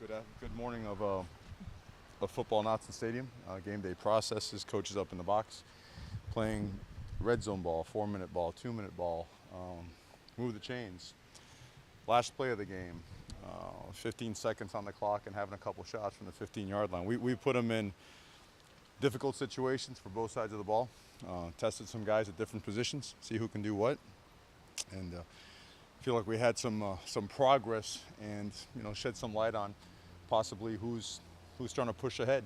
Good morning of football in Autzen Stadium. Game day processes, coaches up in the box, playing red zone ball, 4-minute ball, 2-minute ball, move the chains. Last play of the game, 15 seconds on the clock and having a couple shots from the 15-yard line. We put them in difficult situations for both sides of the ball, tested some guys at different positions, see who can do what, and feel like we had some progress and shed some light on possibly who's trying to push ahead,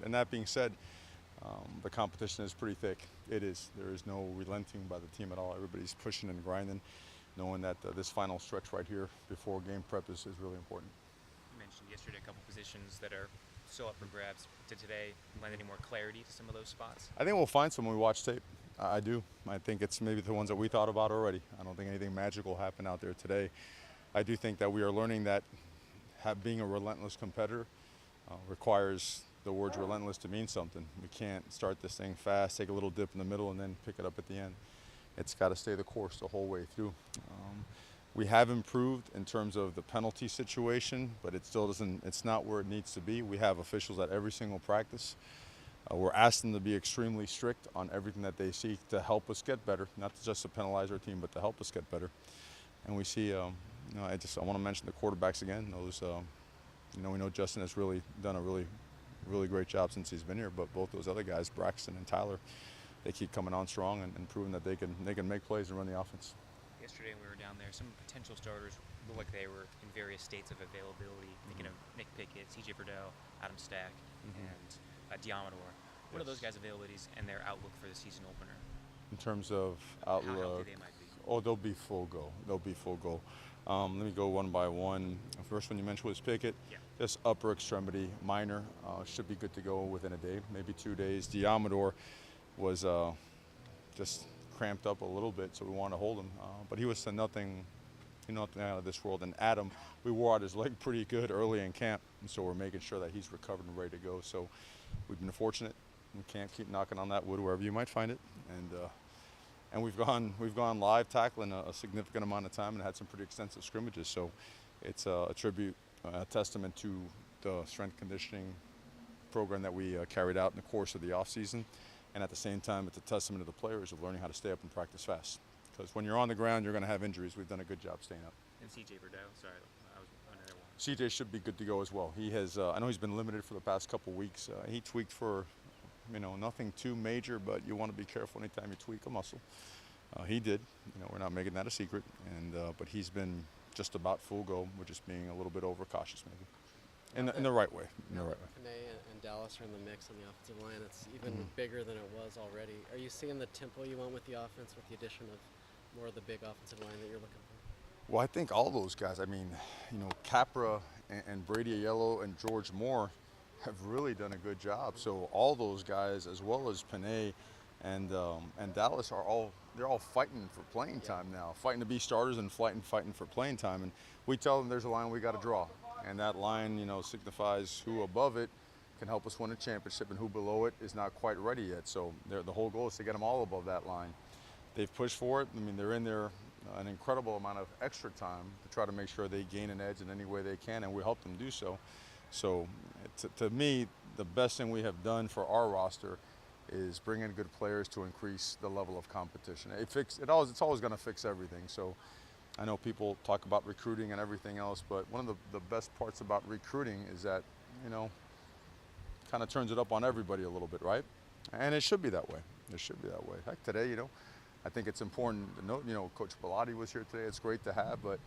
And that being said, the competition is pretty thick. It is. There is no relenting by the team at all. Everybody's pushing and grinding, knowing that this final stretch right here before game prep is really important. You mentioned yesterday a couple positions that are still up for grabs. Did today lend any more clarity to some of those spots? I think we'll find some when we watch tape. I do. I think it's maybe the ones that we thought about already. I don't think anything magical happened out there today. I do think that we are learning that being a relentless competitor requires the words relentless to mean something. We can't start this thing fast, take a little dip in the middle, and then pick it up at the end. It's got to stay the course the whole way through. We have improved in terms of the penalty situation, but it still doesn't. It's not where it needs to be. We have officials at every single practice. We're asking them to be extremely strict on everything that they see to help us get better, not just to penalize our team, but to help us get better. And we see, I want to mention the quarterbacks again. Those, we know Justin has really done a really great job since he's been here, but both those other guys, Braxton and Tyler, they keep coming on strong and proving that they can make plays and run the offense. Yesterday when we were down there, some potential starters looked like they were in various states of availability. Thinking of Nick Pickett, C.J. Verdell, Adam Stack, and Diamador. What are those guys' availabilities and their outlook for the season opener? In terms of How outlook, healthy they might be. Oh, they'll be full go. Let me go one by one. The first one you mentioned was Pickett. Yeah. Just upper extremity, minor. Should be good to go within a day, maybe 2 days. Diamador was just cramped up a little bit, so we wanted to hold him. But he was nothing out of this world. And Adam, we wore out his leg pretty good early in camp, and so we're making sure that he's recovered and ready to go. So we've been fortunate. We can't keep knocking on that wood wherever you might find it. And we've gone live tackling a significant amount of time and had some pretty extensive scrimmages. So it's a testament to the strength conditioning program that we carried out in the course of the off season. And at the same time, it's a testament to the players of learning how to stay up and practice fast. Because when you're on the ground, you're going to have injuries. We've done a good job staying up. And C.J. Verdell, sorry, I was another one. CJ should be good to go as well. He has, I know he's been limited for the past couple weeks. He tweaked for, nothing too major, but you want to be careful anytime you tweak a muscle. He did. We're not making that a secret. But he's been just about full go. We're just being a little bit overcautious maybe. In the right way. Panay and Dallas are in the mix on the offensive line. It's even bigger than it was already. Are you seeing the tempo you want with the offense with the addition of more of the big offensive line that you're looking for? Well, I think all those guys, Capra and Brady Aiello and George Moore have really done a good job. So all those guys, as well as Panay and Dallas, they're all fighting for playing time now, fighting to be starters and fighting for playing time. And we tell them there's a line we got to draw, and that line, signifies who above it can help us win a championship and who below it is not quite ready yet. So the whole goal is to get them all above that line. They've pushed for it. They're in there an incredible amount of extra time to try to make sure they gain an edge in any way they can, and we help them do so. So to me, the best thing we have done for our roster is bring in good players to increase the level of competition. It's always going to fix everything. So I know people talk about recruiting and everything else, but one of the best parts about recruiting is that, kind of turns it up on everybody a little bit, right? And it should be that way. Heck, today, I think it's important to note, Coach Bellotti was here today. It's great to have, but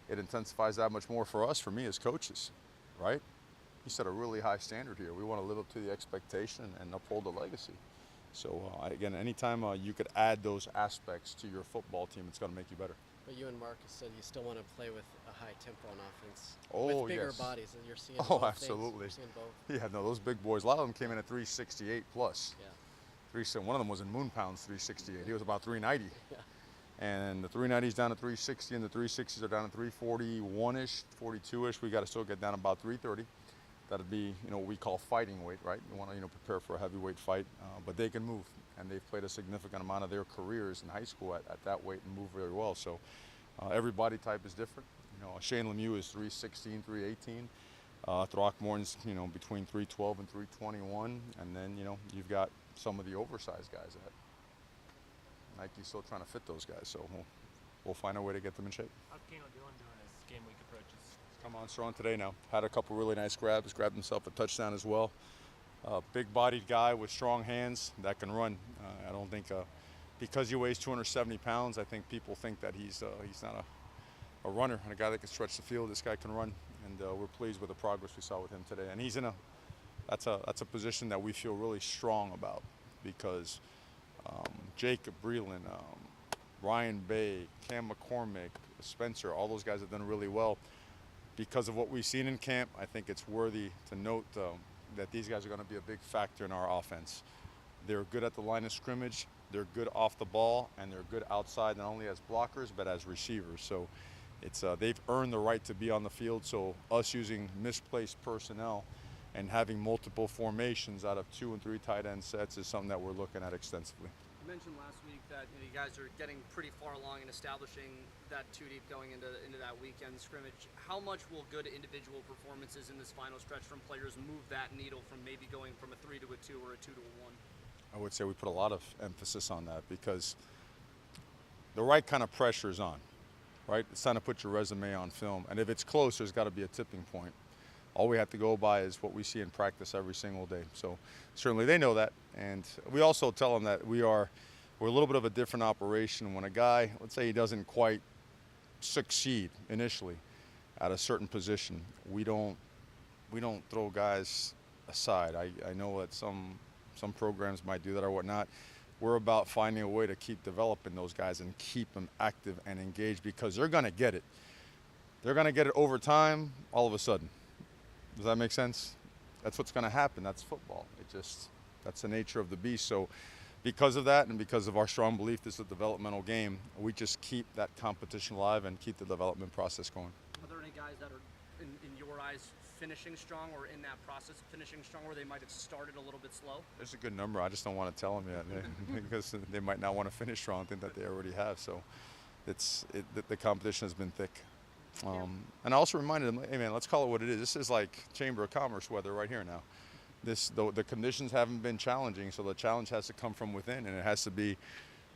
it intensifies that much more for us, for me as coaches, right? He set a really high standard here. We want to live up to the expectation and uphold the legacy. So, again, anytime you could add those aspects to your football team, it's going to make you better. But you and Marcus said you still want to play with a high tempo on offense. Oh, with bigger yes. bodies. And you're seeing Oh, both absolutely. things. You're seeing both. Yeah, no, those big boys, a lot of them came in at 368 plus. Yeah. One of them was in Moon Pounds 368. He was about 390. Yeah. And the 390s down to 360, and the 360s are down to 341-ish, 42-ish. We got to still get down about 330. That'd be, what we call fighting weight, right? You want to, prepare for a heavyweight fight, but they can move, and they've played a significant amount of their careers in high school at that weight and move very well. So every body type is different. You know, Shane Lemieux is 316, 318. Throckmorton's, you know, between 312 and 321. And then, you know, you've got some of the oversized guys that Nike's still trying to fit those guys. So we'll find a way to get them in shape. How's Kano doing as game week approaches? Come on strong today now. Had a couple really nice grabs, grabbed himself a touchdown as well. Big-bodied guy with strong hands that can run. I don't think because he weighs 270 pounds, I think people think that he's not a runner and a guy that can stretch the field. This guy can run, and we're pleased with the progress we saw with him today. And he's in that's a position that we feel really strong about because Jacob Breland, Ryan Bay, Cam McCormick, Spencer, all those guys have done really well. Because of what we've seen in camp, I think it's worthy to note that these guys are going to be a big factor in our offense. They're good at the line of scrimmage, they're good off the ball, and they're good outside, not only as blockers, but as receivers. So it's they've earned the right to be on the field. So us using misplaced personnel and having multiple formations out of 2 and 3 tight end sets is something that we're looking at extensively. You mentioned last week that you guys are getting pretty far along in establishing that 2 deep going into that weekend scrimmage. How much will good individual performances in this final stretch from players move that needle from maybe going from a 3 to a 2 or a 2 to a 1? I would say we put a lot of emphasis on that because the right kind of pressure is on, right? It's time to put your resume on film. And if it's close, there's got to be a tipping point. All we have to go by is what we see in practice every single day. So certainly they know that. And we also tell them that we're a little bit of a different operation. When a guy, let's say he doesn't quite succeed initially at a certain position, we don't throw guys aside. I know that some programs might do that or whatnot. We're about finding a way to keep developing those guys and keep them active and engaged because they're going to get it. They're going to get it over time, all of a sudden. Does that make sense? That's what's going to happen. That's football. That's the nature of the beast. So because of that and because of our strong belief this is a developmental game, we just keep that competition alive and keep the development process going. Are there any guys that are, in your eyes, finishing strong or in that process of finishing strong where they might have started a little bit slow? There's a good number. I just don't want to tell them yet because they might not want to finish strong and think that they already have. So the competition has been thick. And I also reminded them, hey man, let's call it what it is. This is like Chamber of Commerce weather right here now. The conditions haven't been challenging, so the challenge has to come from within, and it has to be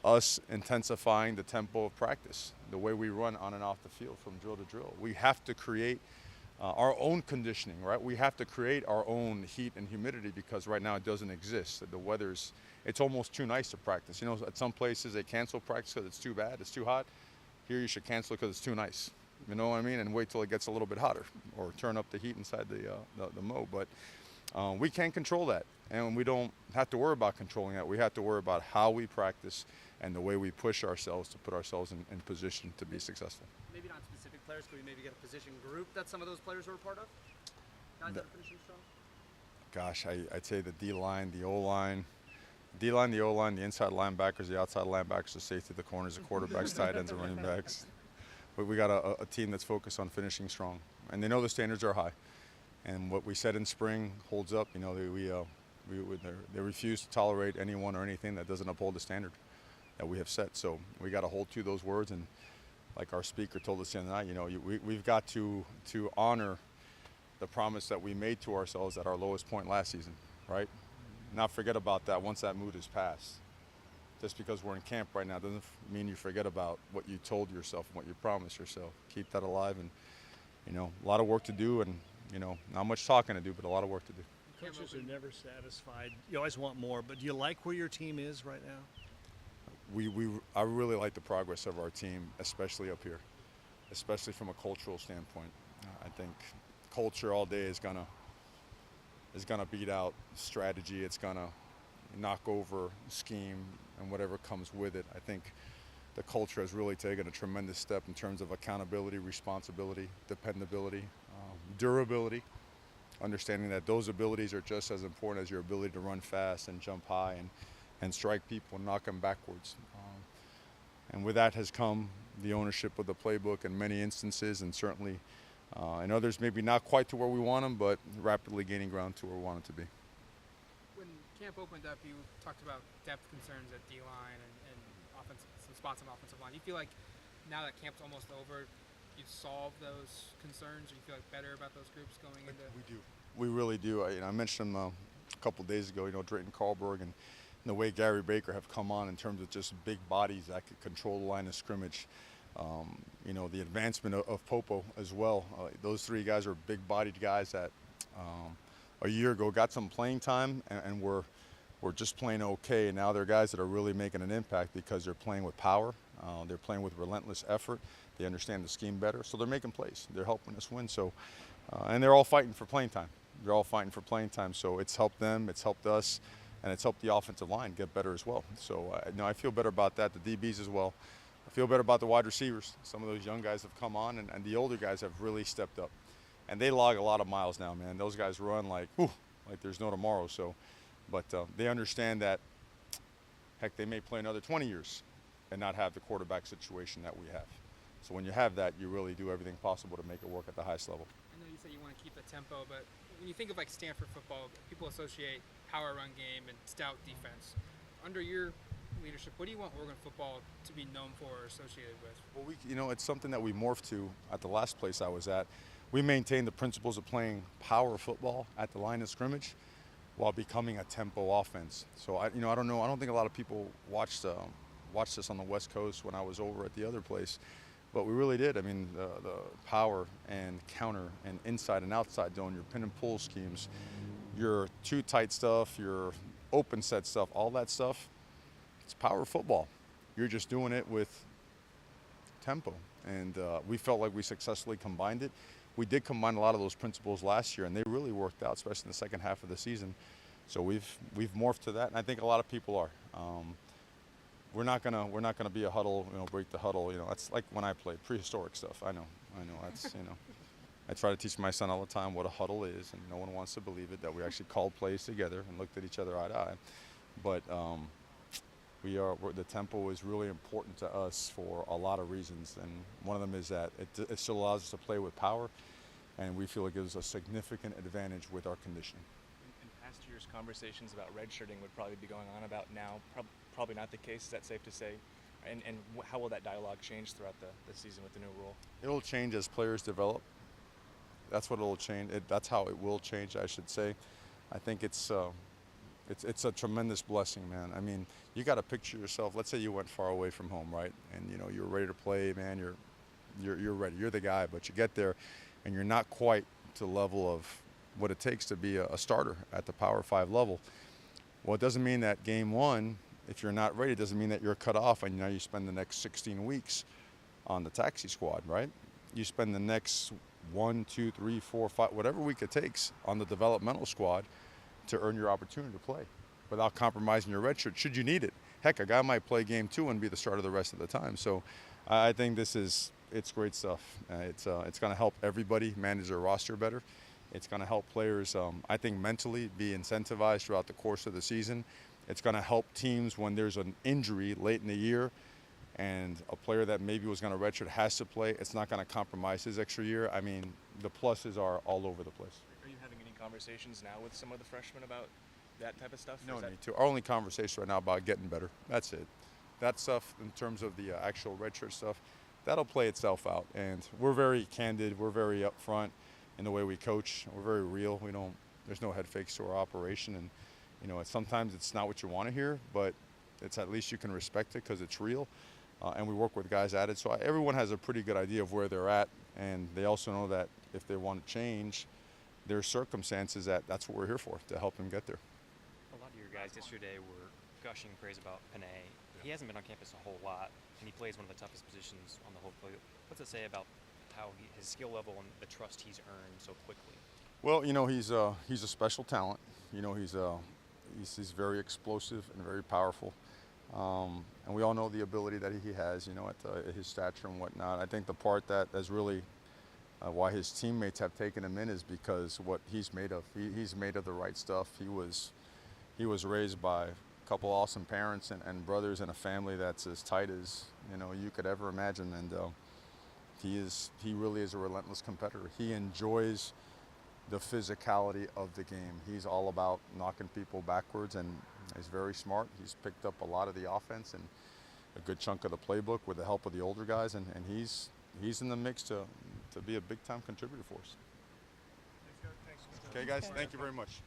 us intensifying the tempo of practice, the way we run on and off the field from drill to drill. We have to create our own conditioning, right? We have to create our own heat and humidity because right now it doesn't exist. It's almost too nice to practice. You know, at some places they cancel practice because it's too bad, it's too hot. Here you should cancel it because it's too nice. You know what I mean? And wait till it gets a little bit hotter or turn up the heat inside the mo. But we can't control that. And we don't have to worry about controlling that. We have to worry about how we practice and the way we push ourselves to put ourselves in position to be successful. Maybe not specific players. Could we maybe get a position group that some of those players are a part of? Guys that are finishing strong? Gosh, I'd say the D-line, the O-line. D-line, the O-line, the inside linebackers, the outside linebackers, the safety, the corners, the quarterbacks, tight ends, and running backs. But we got a team that's focused on finishing strong, and they know the standards are high. And what we said in spring holds up. You know, they refuse to tolerate anyone or anything that doesn't uphold the standard that we have set. So we got to hold to those words. And like our speaker told us the other night, you know, we've got to honor the promise that we made to ourselves at our lowest point last season, right? Not forget about that once that mood is passed. Just because we're in camp right now doesn't mean you forget about what you told yourself and what you promised yourself. Keep that alive, and you know, a lot of work to do, and you know, not much talking to do, but a lot of work to do. Coaches are never satisfied. You always want more, but do you like where your team is right now? I really like the progress of our team, especially up here, especially from a cultural standpoint. I think culture all day is gonna beat out strategy. It's gonna knock over scheme and whatever comes with it. I think the culture has really taken a tremendous step in terms of accountability, responsibility, dependability, durability, understanding that those abilities are just as important as your ability to run fast and jump high and strike people and knock them backwards. And with that has come the ownership of the playbook in many instances, and certainly in others maybe not quite to where we want them, but rapidly gaining ground to where we want it to be. When camp opened up, you talked about depth concerns at D-line and some spots on offensive line. You feel like now that camp's almost over, you've solved those concerns? Or you feel like better about those groups going into? We do. We really do. I mentioned them a couple days ago. Drayton Carlberg and the way Gary Baker have come on in terms of just big bodies that could control the line of scrimmage. The advancement of Popo as well. Those three guys are big-bodied guys that a year ago got some playing time and were just playing okay. And now they're guys that are really making an impact because they're playing with power. They're playing with relentless effort. They understand the scheme better, so they're making plays. They're helping us win. So, and they're all fighting for playing time. They're all fighting for playing time. So it's helped them, it's helped us, and it's helped the offensive line get better as well. So I feel better about that. The DBs as well. I feel better about the wide receivers. Some of those young guys have come on, and the older guys have really stepped up. And they log a lot of miles now, man. Those guys run like there's no tomorrow. So, but they understand that, heck, they may play another 20 years and not have the quarterback situation that we have. So when you have that, you really do everything possible to make it work at the highest level. I know you said you want to keep the tempo, but when you think of like Stanford football, people associate power run game and stout defense. Under your leadership, what do you want Oregon football to be known for or associated with? Well, it's something that we morphed to at the last place I was at. We maintained the principles of playing power football at the line of scrimmage while becoming a tempo offense. So I don't know. I don't think a lot of people watched this on the West Coast when I was over at the other place, but we really did. I mean, the power and counter and inside and outside zone, your pin and pull schemes, your too tight stuff, your open set stuff, all that stuff. It's power football. You're just doing it with tempo, and we felt like we successfully combined it. We did combine a lot of those principles last year, and they really worked out, especially in the second half of the season. So we've morphed to that, and I think a lot of people are. We're not gonna be a huddle, break the huddle. That's like when I played prehistoric stuff. I know. That's I try to teach my son all the time what a huddle is, and no one wants to believe it, that we actually called plays together and looked at each other eye to eye. But the tempo is really important to us for a lot of reasons, and one of them is that it still allows us to play with power, and we feel it gives us a significant advantage with our conditioning. In past years, conversations about redshirting would probably be going on about now. Probably not the case. Is that safe to say? And how will that dialogue change throughout the season with the new rule? It'll change as players develop. That's what it'll change. That's how it will change, I should say. I think it's a tremendous blessing, man. I mean, you got to picture yourself. Let's say you went far away from home, right? And you're ready to play, man. You're ready. You're the guy, but you get there, and you're not quite to the level of what it takes to be a starter at the Power 5 level. Well, it doesn't mean that game one, if you're not ready, it doesn't mean that you're cut off, and now you spend the next 16 weeks on the taxi squad, right? You spend the next 1, 2, 3, 4, 5, whatever week it takes on the developmental squad to earn your opportunity to play without compromising your red shirt should you need it. Heck, a guy might play game 2 and be the starter the rest of the time. So I think it's great stuff. It's going to help everybody manage their roster better. It's going to help players, I think, mentally be incentivized throughout the course of the season. It's going to help teams when there's an injury late in the year and a player that maybe was going to redshirt has to play. It's not going to compromise his extra year. I mean, the pluses are all over the place. Are you having any conversations now with some of the freshmen about that type of stuff? No need to. Our only conversation right now about getting better. That's it. That stuff, in terms of the actual redshirt stuff, that'll play itself out. And we're very candid. We're very upfront in the way we coach. We're very real. There's no head fakes to our operation. And sometimes it's not what you want to hear, but it's at least you can respect it because it's real. And we work with guys at it. So everyone has a pretty good idea of where they're at. And they also know that if they want to change their circumstances, that's what we're here for, to help them get there. A lot of your guys yesterday were gushing praise about Panay. He hasn't been on campus a whole lot, and he plays one of the toughest positions on the whole field. What's it say about how his skill level and the trust he's earned so quickly? Well, he's a special talent. He's very explosive and very powerful. And we all know the ability that he has, at his stature and whatnot. I think the part that is really why his teammates have taken him in is because what he's made of. He's made of the right stuff. He was raised by a couple awesome parents and brothers and a family that's as tight as you could ever imagine. And he really is a relentless competitor. He enjoys the physicality of the game. He's all about knocking people backwards, and he's very smart. He's picked up a lot of the offense and a good chunk of the playbook with the help of the older guys, and he's in the mix to be a big time contributor for us. Thanks. Okay, guys, thank you very much.